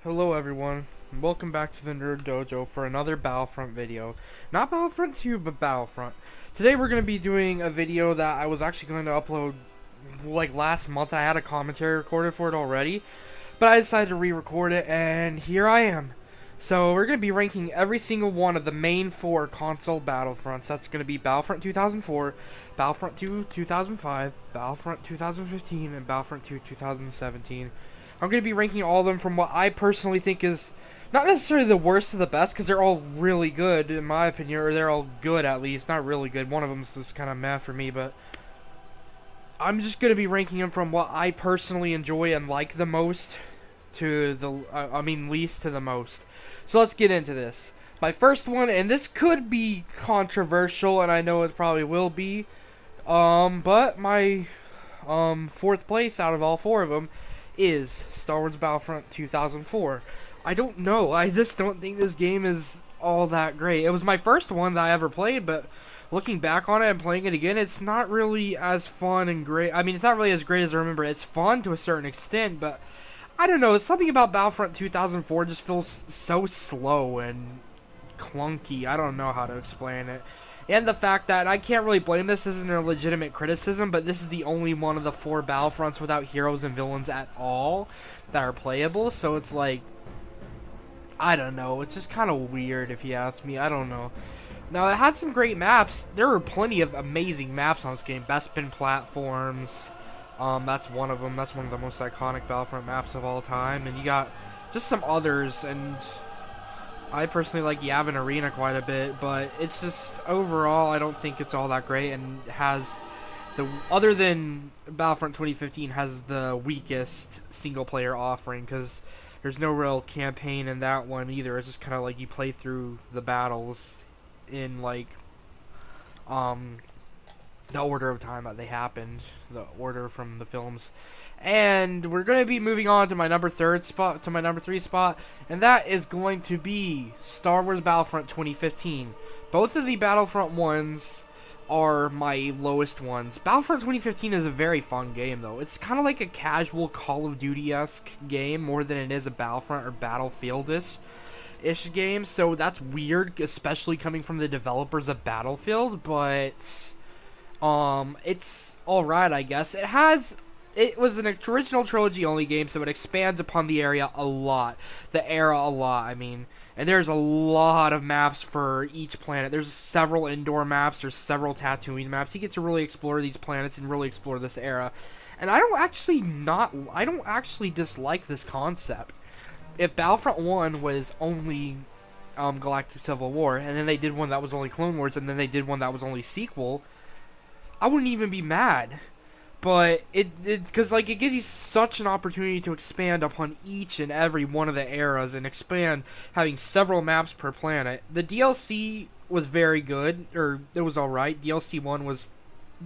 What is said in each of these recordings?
Hello everyone, and welcome back to the Nerd Dojo for another Battlefront video. Not Battlefront 2, but Battlefront. Today we're going to be doing a video that I was actually going to upload like last month. I had a commentary recorded for it already, but I decided to re-record it, and here I am. So we're going to be ranking every single one of the main 4 console Battlefronts. That's going to be Battlefront 2004, Battlefront 2 2005, Battlefront 2015, and Battlefront 2 2017. I'm going to be ranking all of them from what I personally think is not necessarily the worst of the best, because they're all really good, in my opinion, or they're all good at least, not really good. One of them is just kind of meh for me, but I'm just going to be ranking them from what I personally enjoy and like the most to the, least to the most. So let's get into this. My first one, and this could be controversial, and I know it probably will be, but my, 4th place out of all 4 of them is Star Wars Battlefront 2004. I don't know. I just don't think this game is all that great. It was my first one that I ever played, but looking back on it and playing it again, it's not really as fun and great. I mean, it's not really as great as I remember. It's fun to a certain extent, but I don't know. Something about Battlefront 2004 just feels so slow and clunky. I don't know how to explain it. And the fact that I can't really blame this isn't a legitimate criticism, but this is the only one of the 4 Battlefronts without heroes and villains at all that are playable. So it's like, I don't know. It's just kind of weird if you ask me. I don't know. Now, it had some great maps. There were plenty of amazing maps on this game. Bespin platforms. That's one of them. That's one of the most iconic Battlefront maps of all time. And you got just some others, and I personally like Yavin Arena quite a bit, but it's just, overall, I don't think it's all that great, and has the, other than Battlefront 2015, has the weakest single-player offering, because there's no real campaign in that one either. It's just kind of like you play through the battles in, like, the order of time that they happened, the order from the films. And we're going to be moving on to my number 3 spot, and that is going to be Star Wars Battlefront 2015. Both of the Battlefront ones are my lowest ones. Battlefront 2015 is a very fun game, though. It's kind of like a casual Call of Duty-esque game more than it is a Battlefront or Battlefield-ish game, so that's weird, especially coming from the developers of Battlefield, but it's alright, I guess. It was an original trilogy-only game, so it expands upon the era a lot. I mean. And there's a lot of maps for each planet. There's several indoor maps. There's several Tatooine maps. You get to really explore these planets and really explore this era. And I don't actually dislike this concept. If Battlefront 1 was only Galactic Civil War, and then they did one that was only Clone Wars, and then they did one that was only sequel, I wouldn't even be mad. But because it gives you such an opportunity to expand upon each and every one of the eras and expand, having several maps per planet. The DLC was very good, or it was alright. DLC 1 was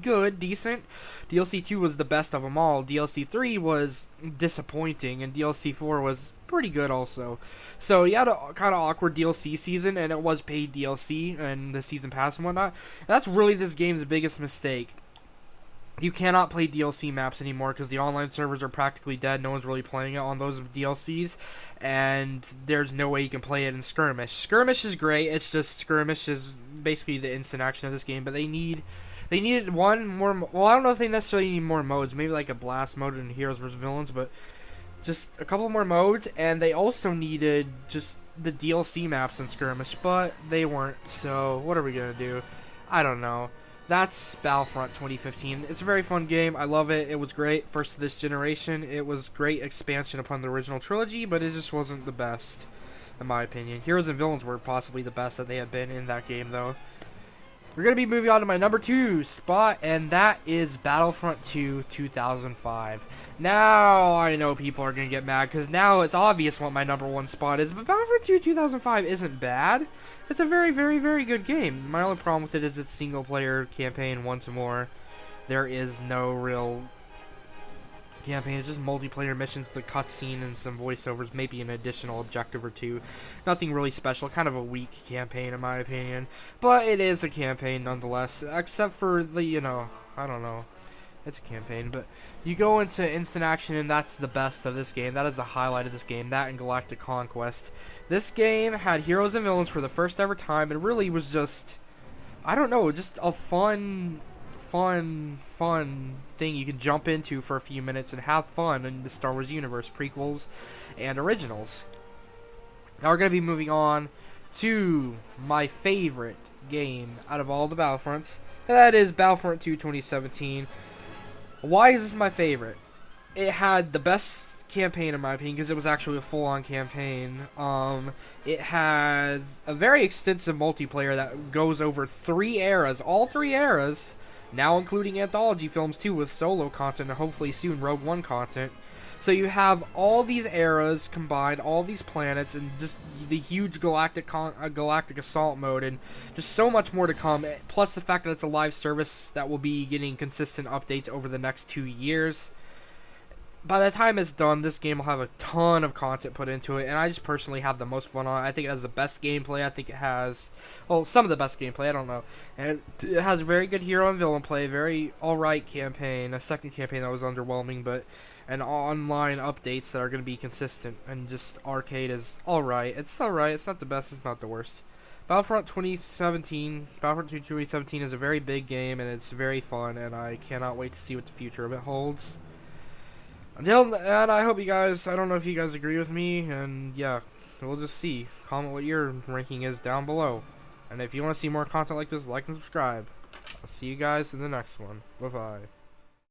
good, decent. DLC 2 was the best of them all. DLC 3 was disappointing, and DLC 4 was pretty good also. So you had a kind of awkward DLC season, and it was paid DLC and the season pass and whatnot. And that's really this game's biggest mistake. You cannot play DLC maps anymore because the online servers are practically dead. No one's really playing it on those DLCs, and there's no way you can play it in Skirmish. Skirmish is great. It's just Skirmish is basically the instant action of this game, but they needed one more. Well, I don't know if they necessarily need more modes. Maybe like a blast mode in Heroes vs Villains, but just a couple more modes. And they also needed just the DLC maps in Skirmish, but they weren't. So what are we gonna do? I don't know. That's Battlefront 2015. It's a very fun game. I love it. It was great. First of this generation. It was great expansion upon the original trilogy, but it just wasn't the best, in my opinion. Heroes and Villains were possibly the best that they had been in that game, though. We're going to be moving on to my number 2 spot, and that is Battlefront 2 2005. Now I know people are going to get mad, because now it's obvious what my number 1 spot is, but Battlefront 2 2005 isn't bad. It's a very, very, very good game. My only problem with it is its single-player campaign once more. There is no real campaign. It's just multiplayer missions, the cutscene, and some voiceovers, maybe an additional objective or two. Nothing really special. Kind of a weak campaign, in my opinion. But it is a campaign, nonetheless. Except for the, I don't know. It's a campaign, but you go into instant action, and that's the best of this game. That is the highlight of this game. That and Galactic Conquest. This game had heroes and villains for the first ever time. It really was just, I don't know, just a fun thing you can jump into for a few minutes and have fun in the Star Wars universe, prequels and originals. Now we're going to be moving on to my favorite game out of all the Battlefronts. That is Battlefront 2 2017. Why is this my favorite? It had the best campaign in my opinion because it was actually a full-on campaign. It had a very extensive multiplayer that goes over 3 eras, all 3 eras, now including anthology films too with solo content and hopefully soon Rogue One content. So you have all these eras combined, all these planets, and just the huge galactic assault mode, and just so much more to come. Plus the fact that it's a live service that will be getting consistent updates over the next 2 years. By the time it's done, this game will have a ton of content put into it, and I just personally have the most fun on it. I think it has the best gameplay. I think it has, well, some of the best gameplay. I don't know. And it has very good hero and villain play, very alright campaign. A second campaign that was underwhelming, but and online updates that are going to be consistent. And just arcade is alright. It's alright. It's not the best. It's not the worst. Battlefront 2017, Battlefront 2 2017 is a very big game, and it's very fun, and I cannot wait to see what the future of it holds. Until, and I hope you guys, I don't know if you guys agree with me, and yeah, we'll just see. Comment what your ranking is down below. And if you want to see more content like this, like and subscribe. I'll see you guys in the next one. Bye-bye.